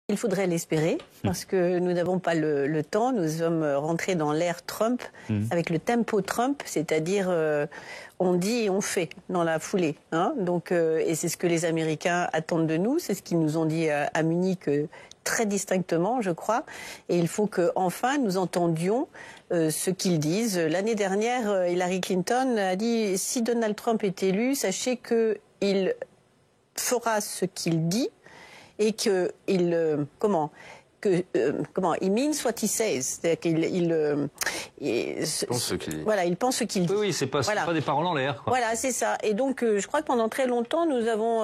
Il faudrait l'espérer, parce que nous n'avons pas le temps. Nous sommes rentrés dans l'ère Trump, avec le tempo Trump, c'est-à-dire on dit et on fait dans la foulée. Hein. Donc, et c'est ce que les Américains attendent de nous, c'est ce qu'ils nous ont dit à Munich très distinctement, je crois. Et il faut qu'enfin nous entendions ce qu'ils disent. L'année dernière, Hillary Clinton a dit « Si Donald Trump est élu, sachez qu'il fera ce qu'il dit ». Et qu'il il means what he says, c'est-à-dire qu'il pense ce qu'il dit. Voilà, il pense ce qu'il dit. Oui, c'est pas des paroles en l'air. Voilà, c'est ça. Et donc, je crois que pendant très longtemps, nous avons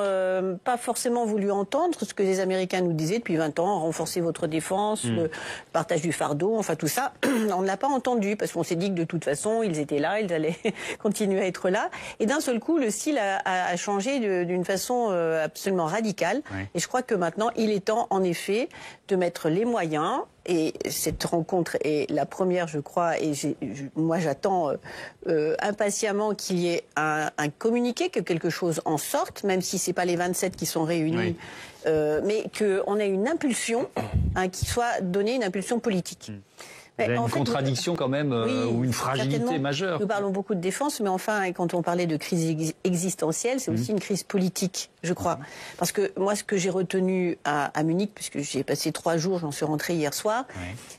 pas forcément voulu entendre ce que les Américains nous disaient depuis 20 ans, renforcer votre défense, le partage du fardeau, enfin tout ça. On ne l'a pas entendu parce qu'on s'est dit que de toute façon, ils étaient là, ils allaient continuer à être là. Et d'un seul coup, le style a changé d'une façon absolument radicale. Oui. Et je crois que maintenant, il est temps, en effet, de mettre les moyens. Et cette rencontre est la première, je crois, et moi j'attends impatiemment qu'il y ait un communiqué, que quelque chose en sorte, même si c'est pas les 27 qui sont réunis, mais qu'on ait une impulsion, qui soit donnée, une impulsion politique. Il y a une contradiction quand même, ou une fragilité majeure. Nous parlons beaucoup de défense, mais enfin, quand on parlait de crise existentielle, c'est aussi une crise politique, je crois. Parce que moi, ce que j'ai retenu à Munich, puisque j'y ai passé 3 jours, j'en suis rentrée hier soir,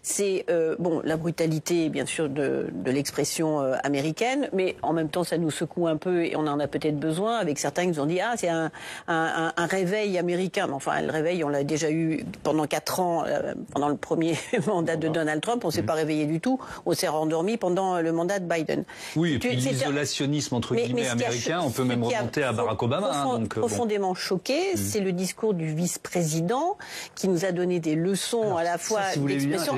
c'est bon, la brutalité, bien sûr, de l'expression américaine, mais en même temps, ça nous secoue un peu et on en a peut-être besoin, avec certains qui nous ont dit « Ah, c'est un réveil américain ». Mais enfin, le réveil, on l'a déjà eu pendant 4 ans, pendant le premier mandat de Donald Trump, on s'est pas réveillé du tout, on s'est rendormi pendant le mandat de Biden. Oui, et puis l'isolationnisme entre guillemets américain, on peut même remonter à Barack Obama. Profondément choqué, c'est le discours du vice-président qui nous a donné des leçons à la fois d'expression.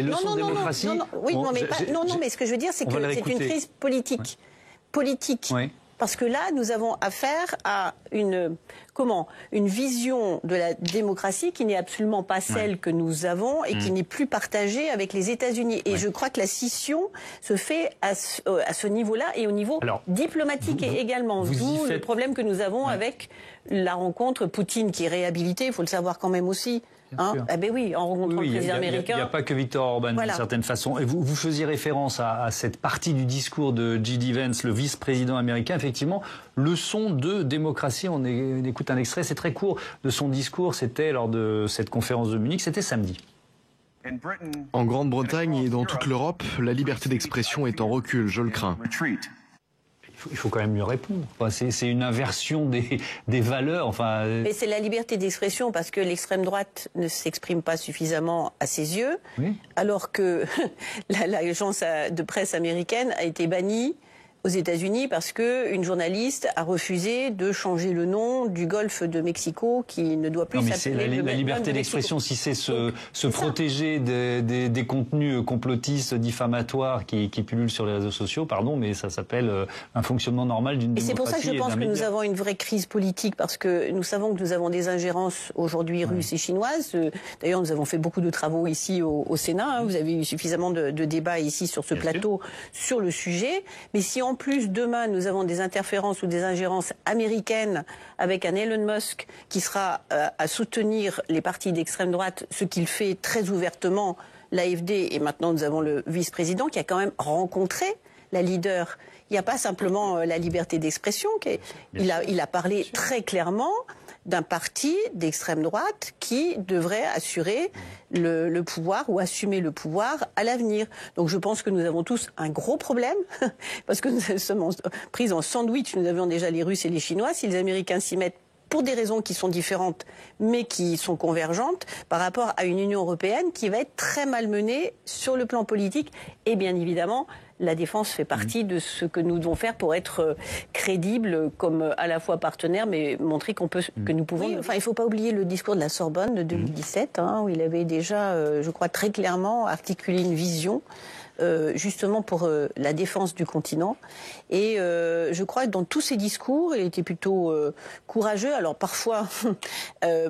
Non, mais ce que je veux dire, c'est que c'est une crise politique. Oui. Parce que là, nous avons affaire à une vision de la démocratie qui n'est absolument pas celle que nous avons et qui n'est plus partagée avec les États-Unis. Et je crois que la scission se fait à ce niveau-là et au niveau diplomatique également. D'où le problème que nous avons avec la rencontre Poutine qui est réhabilité, il faut le savoir quand même aussi. Eh ben oui, en rencontrant le président américain. Il n'y a pas que Viktor Orban d'une certaine façon. Et vous faisiez référence à cette partie du discours de J.D. Vance, le vice-président américain. Effectivement, leçon de démocratie. On écoute un extrait, c'est très court, de son discours. C'était lors de cette conférence de Munich, c'était samedi. En Grande-Bretagne et dans toute l'Europe, la liberté d'expression est en recul, je le crains. Il faut quand même lui répondre. Enfin, c'est une inversion des valeurs. Enfin, mais c'est la liberté d'expression parce que l'extrême droite ne s'exprime pas suffisamment à ses yeux, alors que l'agence de presse américaine a été bannie aux États-Unis parce qu'une journaliste a refusé de changer le nom du golfe de Mexico qui ne doit plus s'appeler la liberté d'expression, si c'est se protéger des contenus complotistes, diffamatoires qui pullulent sur les réseaux sociaux, pardon, mais ça s'appelle un fonctionnement normal d'une démocratie. Et c'est pour ça que je pense que nous avons une vraie crise politique parce que nous savons que nous avons des ingérences aujourd'hui russes et chinoises. D'ailleurs, nous avons fait beaucoup de travaux ici au Sénat. Vous avez eu suffisamment de débats ici sur ce plateau sur le sujet. Mais si en plus, demain, nous avons des interférences ou des ingérences américaines avec un Elon Musk qui sera à soutenir les partis d'extrême droite, ce qu'il fait très ouvertement, l'AfD, et maintenant nous avons le vice-président qui a quand même rencontré la leader. Il n'y a pas simplement la liberté d'expression, il a parlé très clairement d'un parti d'extrême droite qui devrait assurer le pouvoir ou assumer le pouvoir à l'avenir. Donc je pense que nous avons tous un gros problème parce que nous sommes pris en sandwich. Nous avions déjà les Russes et les Chinois. Si les Américains s'y mettent pour des raisons qui sont différentes mais qui sont convergentes par rapport à une Union européenne qui va être très malmenée sur le plan politique et bien évidemment la défense fait partie de ce que nous devons faire pour être crédibles comme à la fois partenaires, mais montrer que nous pouvons. Oui, enfin, il ne faut pas oublier le discours de la Sorbonne de 2017, où il avait déjà, je crois, très clairement articulé une vision. Justement pour la défense du continent. Et je crois que dans tous ces discours, il était plutôt courageux. Alors parfois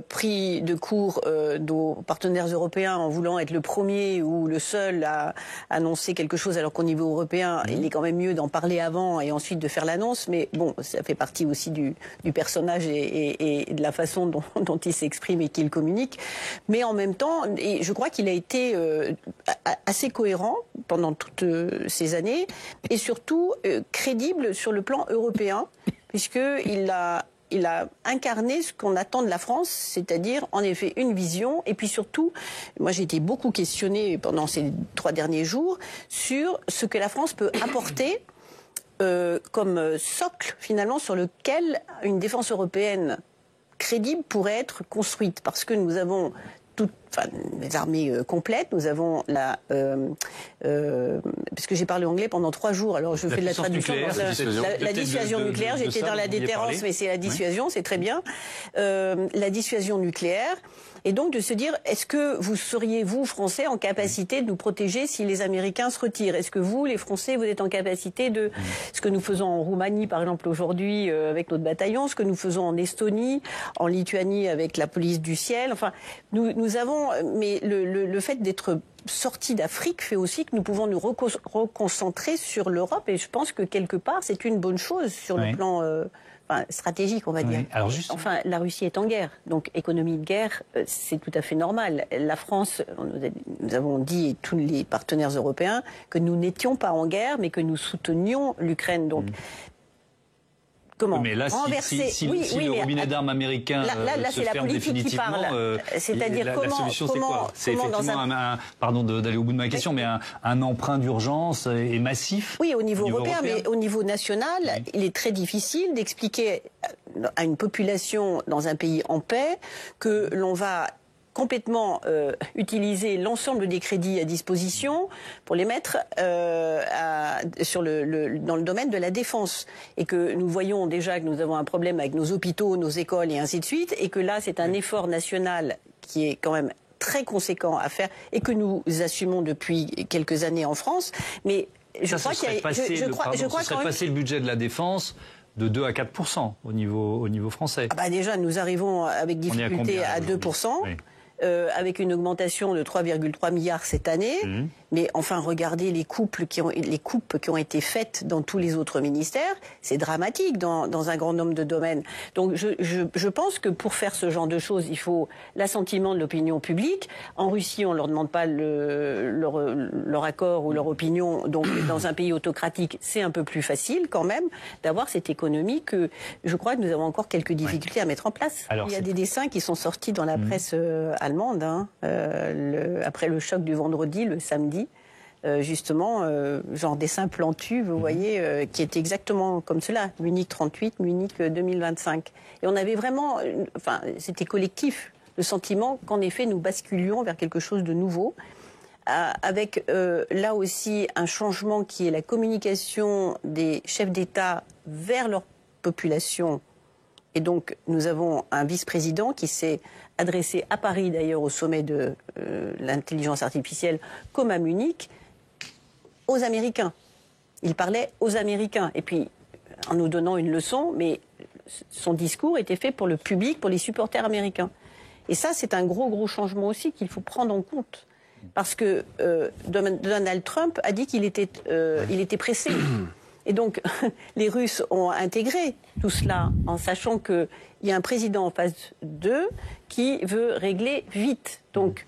pris de court nos partenaires européens en voulant être le premier ou le seul à annoncer quelque chose alors qu'au niveau européen, il est quand même mieux d'en parler avant et ensuite de faire l'annonce. Mais bon, ça fait partie aussi du personnage et de la façon dont il s'exprime et qu'il communique. Mais en même temps, et je crois qu'il a été assez cohérent pendant toutes ces années et surtout crédible sur le plan européen, puisqu'il a incarné ce qu'on attend de la France, c'est-à-dire en effet une vision. Et puis surtout, moi j'ai été beaucoup questionnée pendant ces 3 derniers jours sur ce que la France peut apporter comme socle finalement sur lequel une défense européenne crédible pourrait être construite. Parce que nous avons les armées complètes, nous avons parce que j'ai parlé anglais pendant 3 jours, alors je fais de la traduction. La dissuasion nucléaire, j'étais dans la déterrence, mais c'est la dissuasion, c'est très bien. La dissuasion nucléaire, et donc de se dire, est-ce que vous seriez, vous, Français, en capacité de nous protéger si les Américains se retirent? Est-ce que vous, les Français, vous êtes en capacité de... Ce que nous faisons en Roumanie, par exemple, aujourd'hui, avec notre bataillon, ce que nous faisons en Estonie, en Lituanie, avec la police du ciel, enfin, nous avons... Mais le fait d'être sorti d'Afrique fait aussi que nous pouvons nous reconcentrer sur l'Europe, et je pense que quelque part, c'est une bonne chose sur le plan... stratégique, on va dire. Alors enfin, la Russie est en guerre, donc économie de guerre, c'est tout à fait normal. La France, nous avons dit, et tous les partenaires européens, que nous n'étions pas en guerre, mais que nous soutenions l'Ukraine. Donc, comment mais là, si le robinet d'armes américain se ferme définitivement, c'est-à-dire la solution, c'est quoi? C'est effectivement, pardon d'aller au bout de ma question, mais un emprunt d'urgence et massif. Oui, au niveau européen, mais au niveau national, il est très difficile d'expliquer à une population dans un pays en paix que l'on va complètement utiliser l'ensemble des crédits à disposition pour les mettre dans le domaine de la défense. Et que nous voyons déjà que nous avons un problème avec nos hôpitaux, nos écoles et ainsi de suite, et que là, c'est un effort national qui est quand même très conséquent à faire et que nous assumons depuis quelques années en France. Mais je crois qu'il y a... passer le budget de la défense de 2 à 4% au niveau français. Déjà, nous arrivons avec difficulté à 2%. Oui. Avec une augmentation de 3,3 milliards cette année. Mais enfin, regardez les coupes qui ont été faites dans tous les autres ministères. C'est dramatique dans un grand nombre de domaines. Donc je pense que pour faire ce genre de choses, il faut l'assentiment de l'opinion publique. En Russie, on ne leur demande pas leur accord ou leur opinion. Donc dans un pays autocratique, c'est un peu plus facile quand même d'avoir cette économie que je crois que nous avons encore quelques difficultés à mettre en place. Alors, il y a des dessins qui sont sortis dans la presse allemande, après le choc du vendredi, le samedi, justement, genre dessin plantu, vous voyez, qui est exactement comme cela, Munich 38, Munich 2025. Et on avait vraiment, c'était collectif, le sentiment qu'en effet nous basculions vers quelque chose de nouveau, avec là aussi un changement qui est la communication des chefs d'État vers leur population. Et donc, nous avons un vice-président qui s'est adressé à Paris, d'ailleurs, au sommet de l'intelligence artificielle, comme à Munich, aux Américains. Il parlait aux Américains. Et puis, en nous donnant une leçon, mais son discours était fait pour le public, pour les supporters américains. Et ça, c'est un gros changement aussi qu'il faut prendre en compte. Parce que Donald Trump a dit qu'il était pressé. Et donc, les Russes ont intégré tout cela en sachant qu'il y a un président en face d'eux qui veut régler vite. Donc,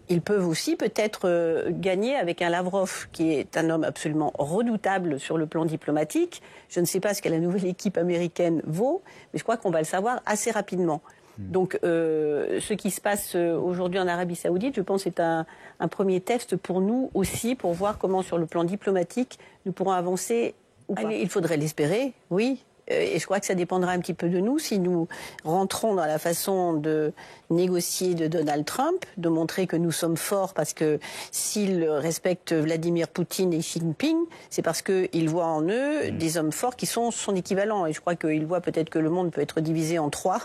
ils peuvent aussi peut-être gagner avec un Lavrov qui est un homme absolument redoutable sur le plan diplomatique. Je ne sais pas ce que la nouvelle équipe américaine vaut, mais je crois qu'on va le savoir assez rapidement. Donc, ce qui se passe aujourd'hui en Arabie Saoudite, je pense, est un premier test pour nous aussi, pour voir comment, sur le plan diplomatique, nous pourrons avancer. Il faudrait l'espérer, oui. Et je crois que ça dépendra un petit peu de nous si nous rentrons dans la façon de négocier de Donald Trump, de montrer que nous sommes forts parce que s'il respecte Vladimir Poutine et Xi Jinping, c'est parce qu'il voit en eux des hommes forts qui sont son équivalent. Et je crois qu'il voit peut-être que le monde peut être divisé en 3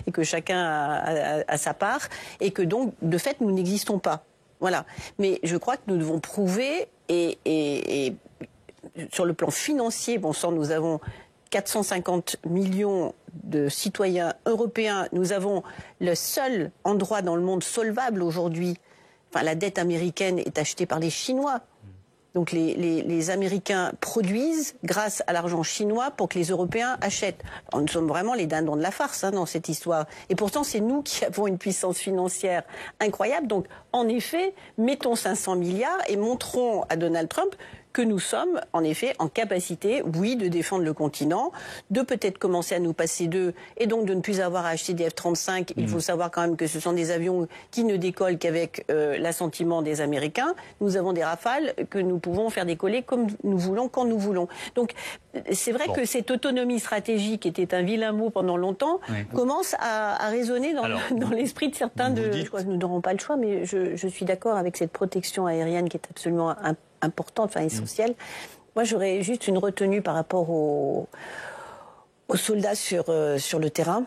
et que chacun a sa part et que donc, de fait, nous n'existons pas. Voilà. Mais je crois que nous devons prouver et sur le plan financier, bon sang, nous avons 450 millions de citoyens européens. Nous avons le seul endroit dans le monde solvable aujourd'hui. Enfin, la dette américaine est achetée par les Chinois. Donc les Américains produisent grâce à l'argent chinois pour que les Européens achètent. Alors, nous sommes vraiment les dindons de la farce dans cette histoire. Et pourtant, c'est nous qui avons une puissance financière incroyable. Donc, en effet, mettons 500 milliards et montrons à Donald Trump que nous sommes, en effet, en capacité, oui, de défendre le continent, de peut-être commencer à nous passer d'eux, et donc de ne plus avoir à acheter des F-35. Il faut savoir quand même que ce sont des avions qui ne décollent qu'avec l'assentiment des Américains. Nous avons des Rafales que nous pouvons faire décoller comme nous voulons, quand nous voulons. Donc, c'est vrai que cette autonomie stratégique était un vilain mot pendant longtemps, commence à résonner dans l'esprit de certains. Je crois que nous n'aurons pas le choix, mais je suis d'accord avec cette protection aérienne qui est absolument importante, enfin essentielle. Moi, j'aurais juste une retenue par rapport aux soldats sur le terrain.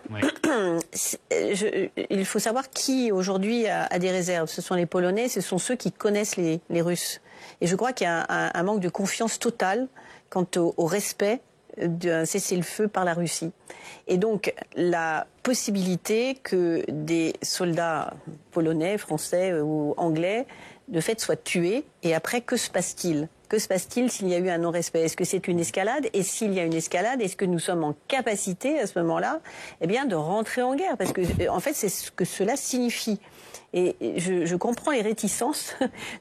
Il faut savoir qui aujourd'hui a des réserves. Ce sont les Polonais, ce sont ceux qui connaissent les Russes. Et je crois qu'il y a un manque de confiance totale quant au respect d'un cessez-le-feu par la Russie. Et donc, la possibilité que des soldats polonais, français ou anglais, de fait, soient tués. Et après, que se passe-t-il ? Que se passe-t-il s'il y a eu un non-respect? Est-ce que c'est une escalade? Et s'il y a une escalade, est-ce que nous sommes en capacité, à ce moment-là, de rentrer en guerre? Parce que, en fait, c'est ce que cela signifie. Et je comprends les réticences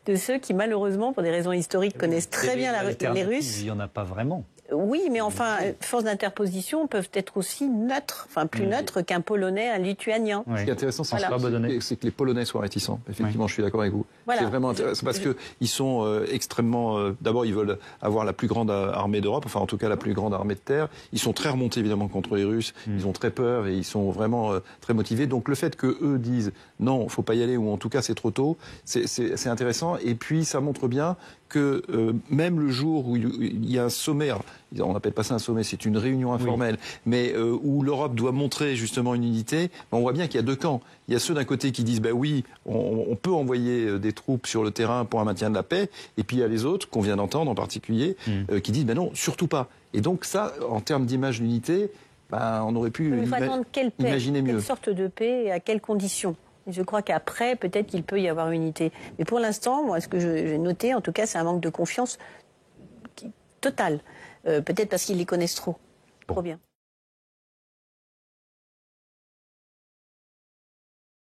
de ceux qui, malheureusement, pour des raisons historiques, connaissent très bien les Russes. Il n'y en a pas vraiment. Oui, mais enfin, force d'interposition peuvent être aussi neutres, enfin plus neutres qu'un Polonais, un Lituanien. Ce qui est intéressant, c'est que les Polonais soient réticents. Effectivement, je suis d'accord avec vous. Voilà. C'est vraiment intéressant parce qu'ils sont extrêmement... D'abord, ils veulent avoir la plus grande armée d'Europe, enfin en tout cas la plus grande armée de terre. Ils sont très remontés évidemment contre les Russes. Ils ont très peur et ils sont vraiment très motivés. Donc le fait qu'eux disent non, il ne faut pas y aller ou en tout cas c'est trop tôt, c'est intéressant. Et puis ça montre bien que même le jour où il y a un sommet, on n'appelle pas ça un sommet, c'est une réunion informelle, mais où l'Europe doit montrer justement une unité, on voit bien qu'il y a deux camps. Il y a ceux d'un côté qui disent oui, on peut envoyer des troupes sur le terrain pour un maintien de la paix, et puis il y a les autres, qu'on vient d'entendre en particulier, qui disent non, surtout pas. Et donc ça, en termes d'image d'unité, on aurait pu imaginer mieux. Quelle sorte de paix et à quelles conditions? Je crois qu'après, peut-être qu'il peut y avoir unité. Mais pour l'instant, moi, ce que j'ai noté, en tout cas, c'est un manque de confiance total. Peut-être parce qu'ils les connaissent trop bien.